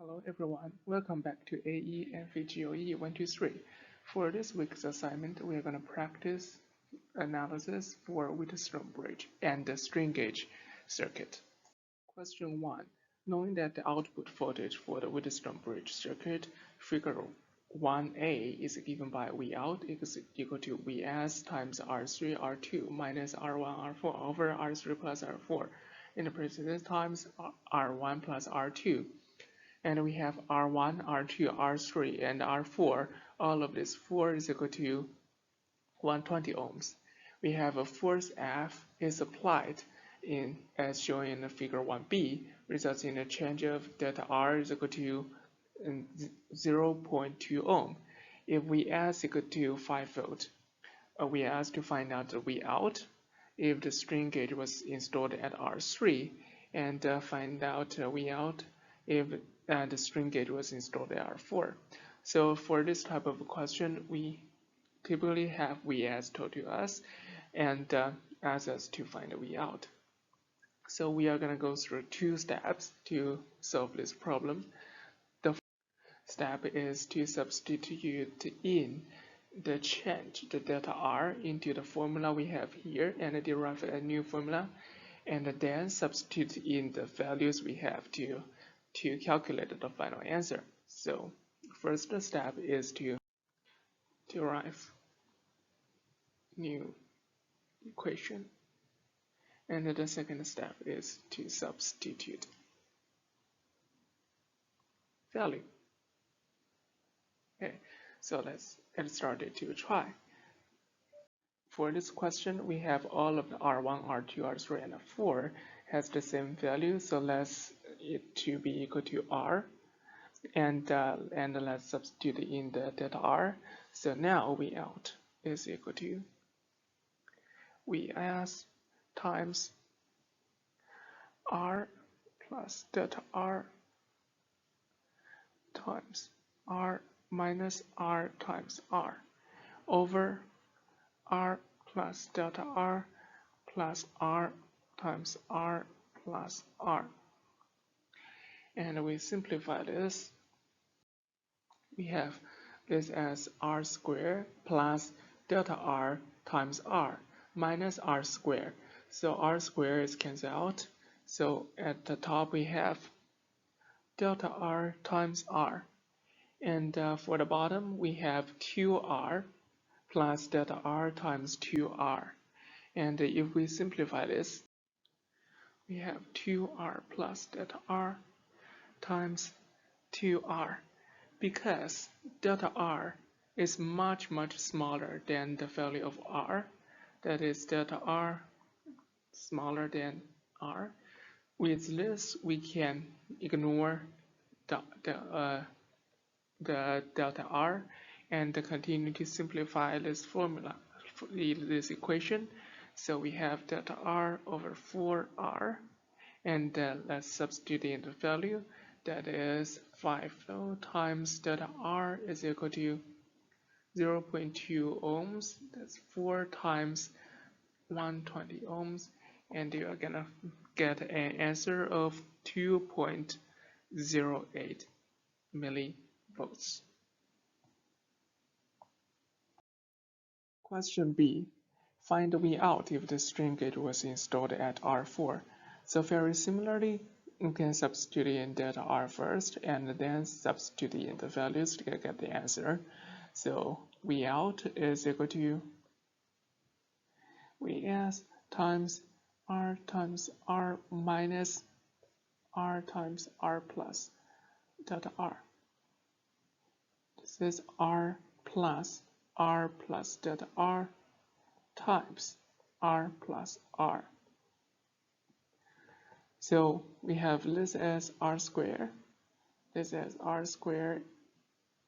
Hello everyone, welcome back to AE and VGOE 123. For this week's assignment, we are going to practice analysis for Wheatstone bridge and the strain gauge circuit. Question 1. Knowing that the output voltage for the Wheatstone bridge circuit, figure 1a is given by Vout is equal to Vs times R3 R2 minus R1 R4 over R3 plus R4. In the preceding times, R1 plus R2. And we have R1, R2, R3, and R4. All of this 4 is equal to 120 ohms. We have a force F is applied in as shown in the figure 1b, results in a change of delta R is equal to 0.2 ohm. If Vs is equal to 5 volt, we are asked to find out the Vout if the strain gauge was installed at R3, and find out Vout if the strain gauge was installed at R4. So for this type of question, we typically have Vs told to us and ask us to find a Vout. So we are going to go through 2 steps to solve this problem. The first step is to substitute in the change, the delta R, into the formula we have here and derive a new formula, and then substitute in the values we have to calculate the final answer. So first step is to derive new equation, and the second step is to substitute value. Okay, so let's get started to try. For this question, we have all of the R1, R2, R3, and R4 has the same value, so let's it to be equal to R, and let's substitute in the delta R. So now Vout is equal to Vs times R plus delta R times R minus R times R over R plus delta R plus R times R plus R. And we simplify this. We have this as R squared plus delta R times R minus R squared. So R squared is cancelled out. So at the top we have delta R times R. And for the bottom we have 2R plus delta R times 2R. And if we simplify this, we have 2R plus delta R times 2R. Because delta R is much smaller than the value of R, that is delta R smaller than R. With this, we can ignore the delta R and continue to simplify this formula, this equation. So we have delta R over 4R, and let's substitute in the value. That is 5 times delta R is equal to 0.2 ohms. That's 4 times 120 ohms, and you are gonna get an answer of 2.08 millivolts. Question B. Find the Vout if the strain gauge was installed at R4. So very similarly, you can substitute in delta R first and then substitute in the values to get the answer. So Vout is equal to Vs times R minus R times R plus delta R. This is R plus delta R times R plus R. So we have this as R squared, this as R squared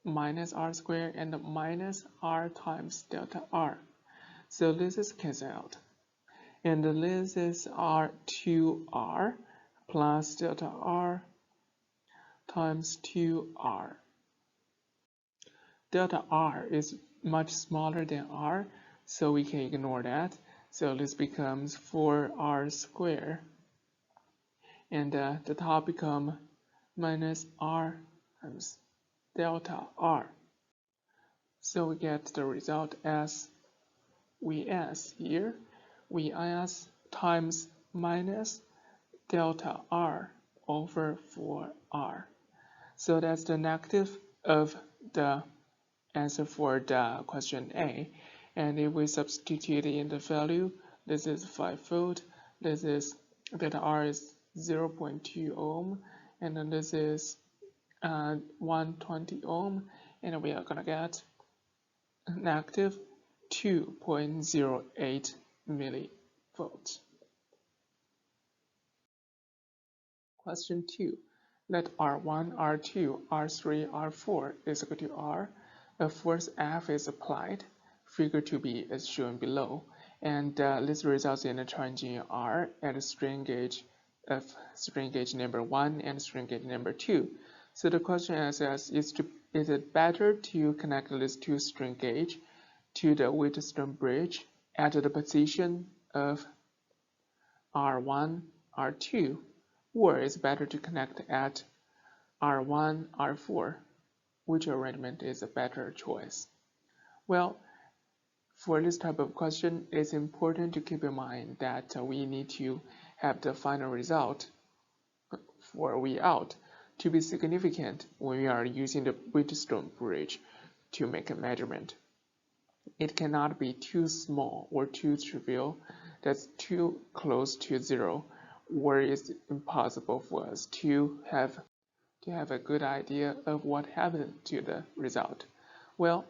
minus R squared, and minus R times delta R. So this is cancelled out. And this is R2R plus delta R times 2R. Delta R is much smaller than R, so we can ignore that. So this becomes 4R squared. And the top become minus r times delta r. So we get the result as Vs here, Vs times minus delta r over 4r. So that's the negative of the answer for the question A. And if we substitute in the value, this is 5-volt, this is delta R is 0.2 ohm, and then this is 120 ohm, and we are gonna get negative 2.08 millivolts. Question 2. Let R1, R2, R3, R4 is equal to R. A force F is applied. Figure 2b is shown below. And this results in a charging R at strain gauge of strain gauge number 1 and strain gauge number 2. So the question asks is it better to connect these two strain gauge to the Wheatstone bridge at the position of R1, R2, or is better to connect at R1, R4? Which arrangement is a better choice? Well, for this type of question, it's important to keep in mind that we need to have the final result for V out to be significant when we are using the Wheatstone bridge to make a measurement. It cannot be too small or too trivial, that's too close to zero, or it's impossible for us to have a good idea of what happened to the result. Well,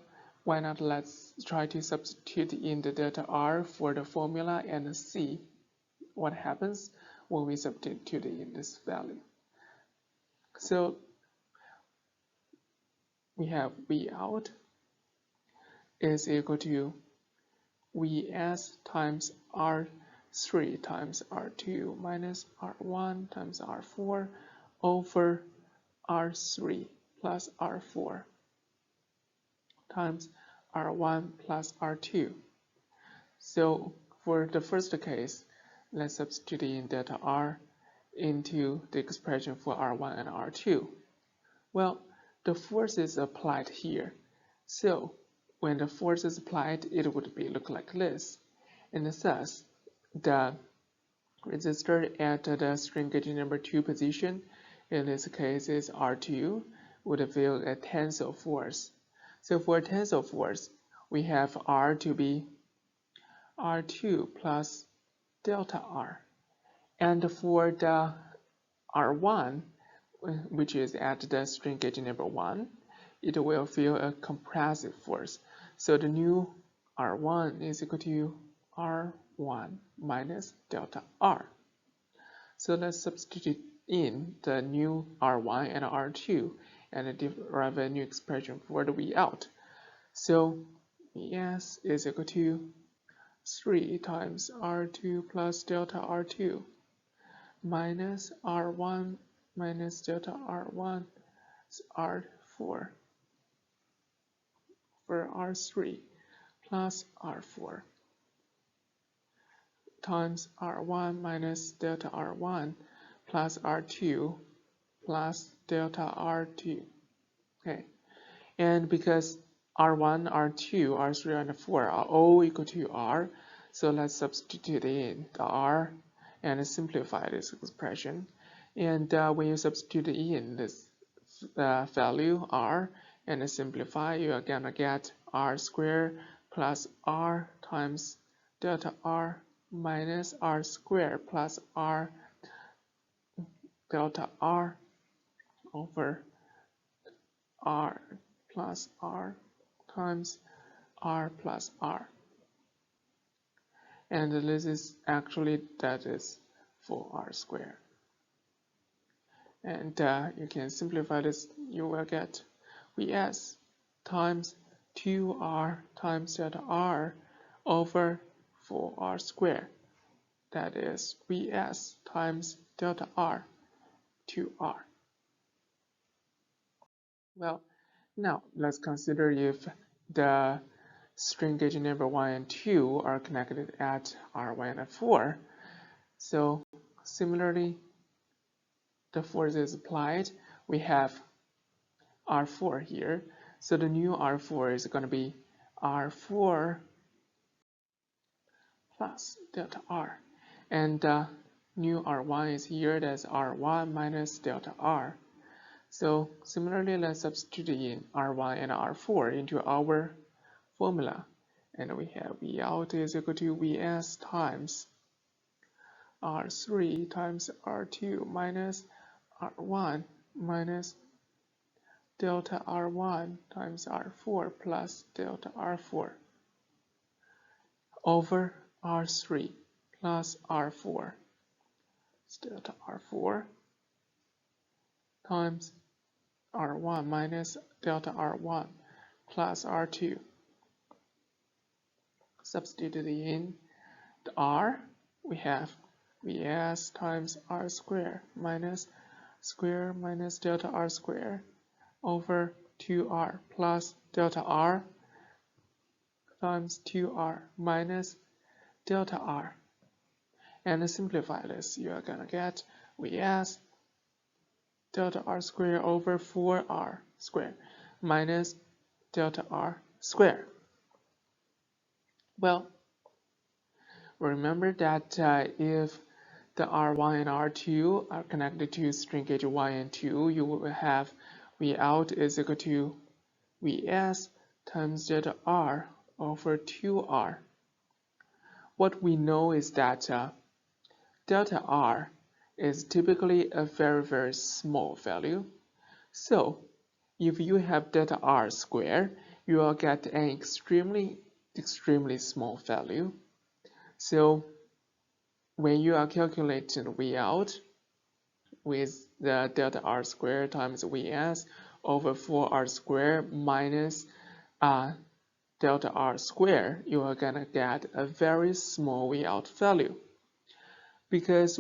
why not let's try to substitute in the delta R for the formula and see what happens when we substitute in this value. So we have V out is equal to Vs times R3 times R2 minus R1 times R4 over R3 plus R4 times R1 plus R2. So for the first case, let's substitute in delta R into the expression for R1 and R2. Well, the force is applied here. So when the force is applied, it would look like this. And thus, the resistor at the strain gauge number 2 position, in this case is R2, would feel a tensile force. So for tensile force, we have R to be R2 plus delta R. And for the R1, which is at the strain gauge number 1, it will feel a compressive force. So the new R1 is equal to R1 minus delta R. So let's substitute in the new R1 and R2 and derive a new expression for the V out. So Vs is equal to 3 times R2 plus delta R2 minus R1 minus delta R1 is R4 for R3 plus R4 times R1 minus delta R1 plus R2 plus delta R2. Okay, and because R1, R2, R3, and 4 are all equal to R, so let's substitute in the R and simplify this expression. And when you substitute in this value R and simplify, you are gonna get R squared plus R times delta R minus R squared plus R delta R over R plus R times R plus R. And this is actually, that is 4R squared. And you can simplify this, you will get Vs times 2R times delta R over 4R squared. That is Vs times delta R, 2R. Well, now let's consider if the strain gauge number 1 and 2 are connected at R1 and 4. So similarly, the force is applied we have R4 here. So the new R4 is going to be R4 plus delta R. And new R1 is here, that's R1 minus delta R. So similarly, let's substitute in R1 and R4 into our formula. And we have V out is equal to Vs times R3 times R2 minus R1 minus delta R1 times R4 plus delta R4 over R3 plus R4 delta R4 times R1 minus delta R1 plus R2. Substituted in the R, we have Vs times R squared minus square minus delta R squared over 2R plus delta R times 2R minus delta R. And to simplify this, you are going to get Vs delta R squared over 4R squared minus delta R squared. Well, remember that if the R1 and R2 are connected to strain gauge 1 and 2, you will have V out is equal to Vs times delta R over 2R. What we know is that delta R is typically a very small value. So if you have delta R squared, you will get an extremely small value. So when you are calculating V out with the delta R squared times Vs over 4R squared minus delta R squared, you are gonna get a very small V out value. Because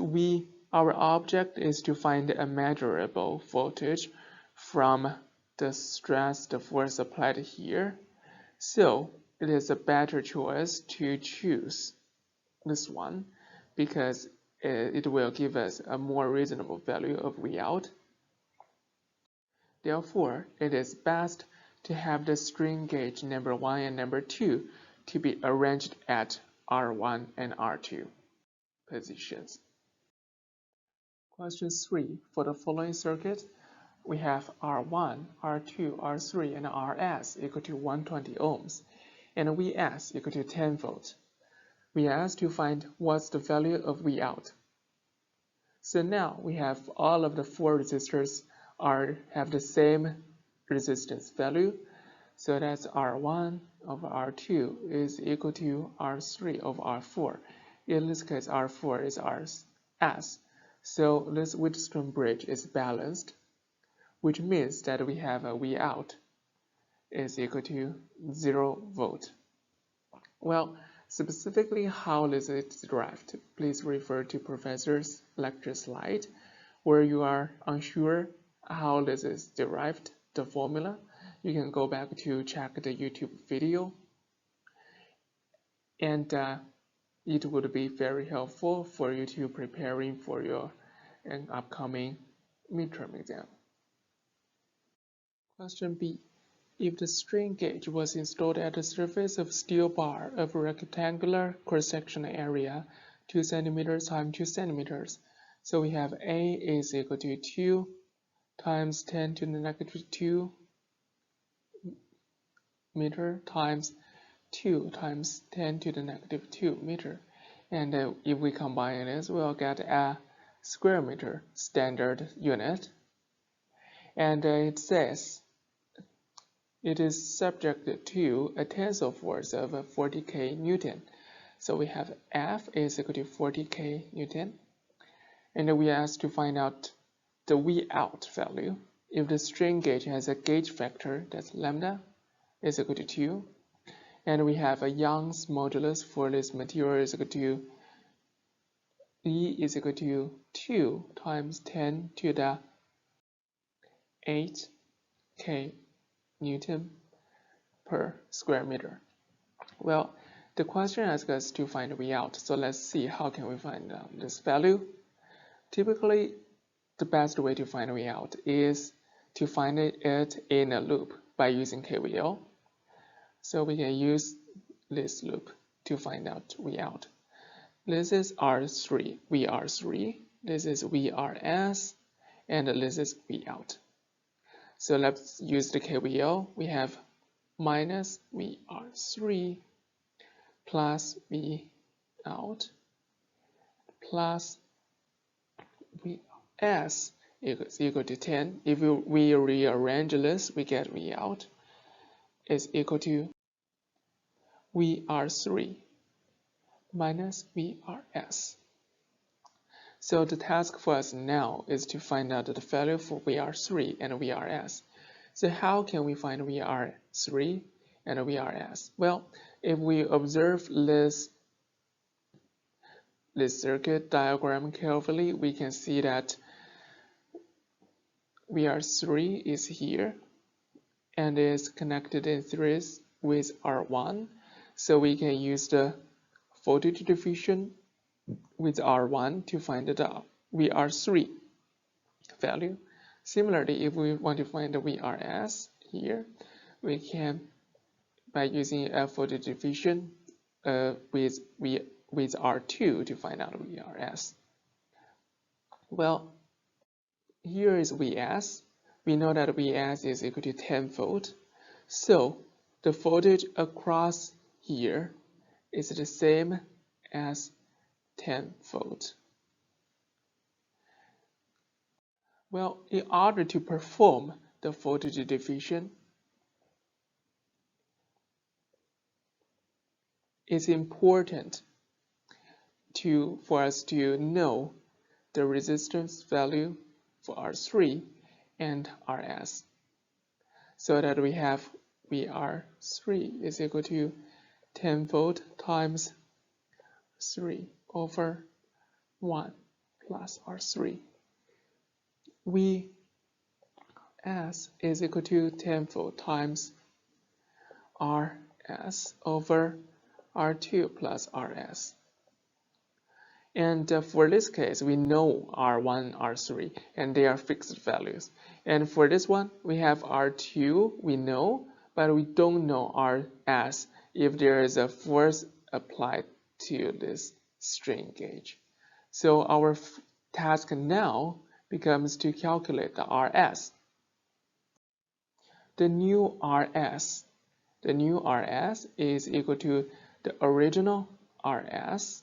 our object is to find a measurable voltage from the stress, the force applied here. So it is a better choice to choose this one because it will give us a more reasonable value of V out. Therefore, it is best to have the strain gauge number 1 and number 2 to be arranged at R1 and R2 positions. Question 3. For the following circuit, we have R1, R2, R3, and Rs equal to 120 ohms, and Vs equal to 10 volts. We are asked to find what's the value of V out. So now we have all of the 4 resistors have the same resistance value. So that's R1 over R2 is equal to R3 over R4. In this case, R4 is Rs. So this Wheatstone bridge is balanced, which means that we have a V out is equal to 0 volt. Well, specifically how this is derived, please refer to Professor's lecture slide, where you are unsure how this is derived, the formula. You can go back to check the YouTube video, and it would be very helpful for you to preparing for your upcoming midterm exam. Question B. If the strain gauge was installed at the surface of steel bar of a rectangular cross-sectional area 2 cm times 2 cm, so we have A is equal to 2 times 10 to the negative 2 meter times 2 times 10 to the negative 2 meter. And if we combine this, we'll get a square meter standard unit. And it says it is subject to a tensile force of 40 Newton. So we have F is equal to 40 Newton. And we are asked to find out the V out value. If the strain gauge has a gauge factor, that's lambda, is equal to 2. And we have a Young's modulus for this material is equal to E is equal to 2 times 10 to the 8 Newton per square meter. Well, the question asks us to find V out, so let's see how can we find this value. Typically, the best way to find V out is to find it in a loop by using KVL. So we can use this loop to find out V out. This is R3, VR3. This is VRS, and this is V out. So let's use the KVL. We have minus VR3 plus V out plus Vs is equal to 10. If we rearrange this, we get V out is equal to VR3 minus VRS. So the task for us now is to find out the value for VR3 and VRS. So how can we find VR3 and VRS? Well, if we observe this circuit diagram carefully, we can see that VR3 is here and is connected in series with R1. So we can use the voltage diffusion with R1 to find the VR3 value. Similarly, if we want to find the VRS here, we can, by using a voltage diffusion with R2 to find out VRS. Well, here is Vs. We know that Vs is equal to 10 volt. So the voltage across here is the same as 10 volt. Well, in order to perform the voltage diffusion, it's important for us to know the resistance value for R3 and RS, so that we have VR3 is equal to 10 volt times 3 over 1 plus R3. Vs is equal to 10 volt times RS over R2 plus RS. And for this case, we know R1, R3, and they are fixed values. And for this one, we have R2, we know, but we don't know RS if there is a force applied to this strain gauge. So our task now becomes to calculate the RS. The new RS is equal to the original RS.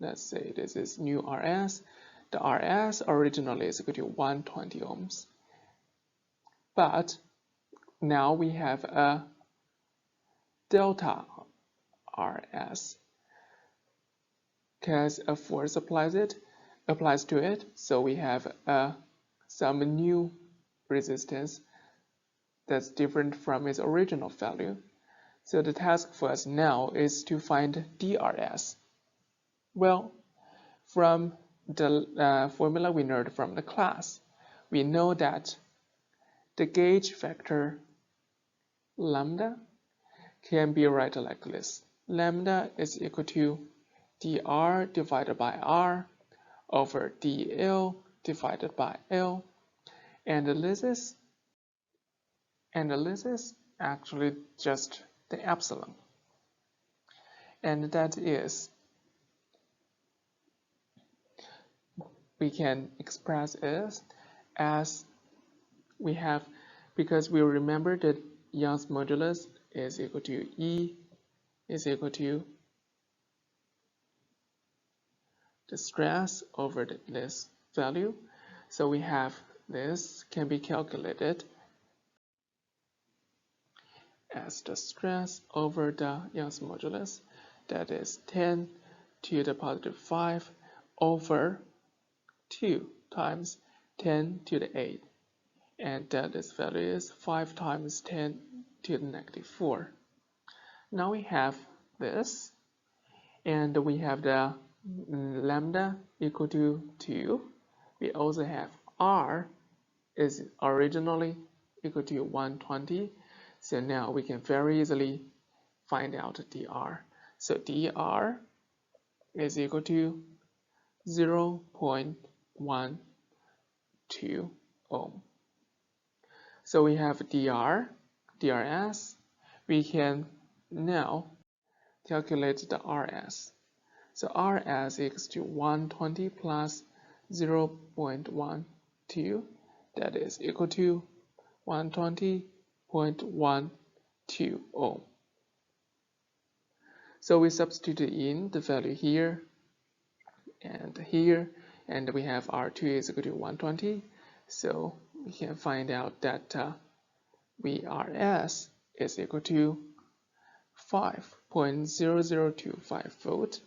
Let's say this is new RS. The RS originally is equal to 120 ohms. But now we have a delta RS because a force applies to it. So we have some new resistance that's different from its original value. So the task for us now is to find DRS. Well, from the formula we learned from the class, we know that the gauge factor lambda can be written like this. Lambda is equal to dr divided by r over dl divided by l, and this is actually just the epsilon, and that is, we can express it as we have, because we remember that Young's modulus is equal to E is equal to the stress over this value. So we have this can be calculated as the stress over the Young's modulus, that is 10 to the positive 5 over 2 times 10 to the 8, and this value is 5 times 10 to the negative 4. Now we have this, and we have the lambda equal to 2. We also have r is originally equal to 120. So now we can very easily find out dr. So dr is equal to 0.12 ohm. So we have DRS. We can now calculate the RS. So RS equals to 120 plus 0.12, that is equal to 120.12 ohm. So we substitute in the value here and here, and we have R2 is equal to 120. So we can find out that VRS is equal to 5.0025 volt,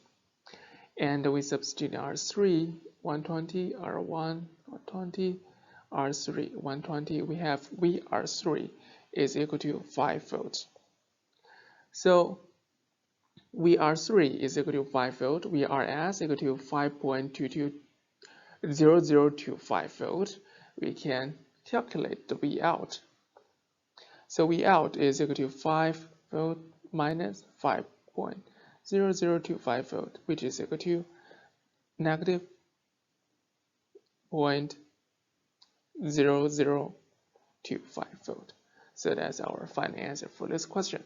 and we substitute R3 120, R1 120, R3 120. We have VR3 is equal to 5 volts. So VR3 is equal to 5 volt, VRS equal to 5.220025 volt. We can calculate the Vout. So Vout is equal to 5 volt minus 5.0025 volt, which is equal to negative 0.0025 volt. So that's our final answer for this question.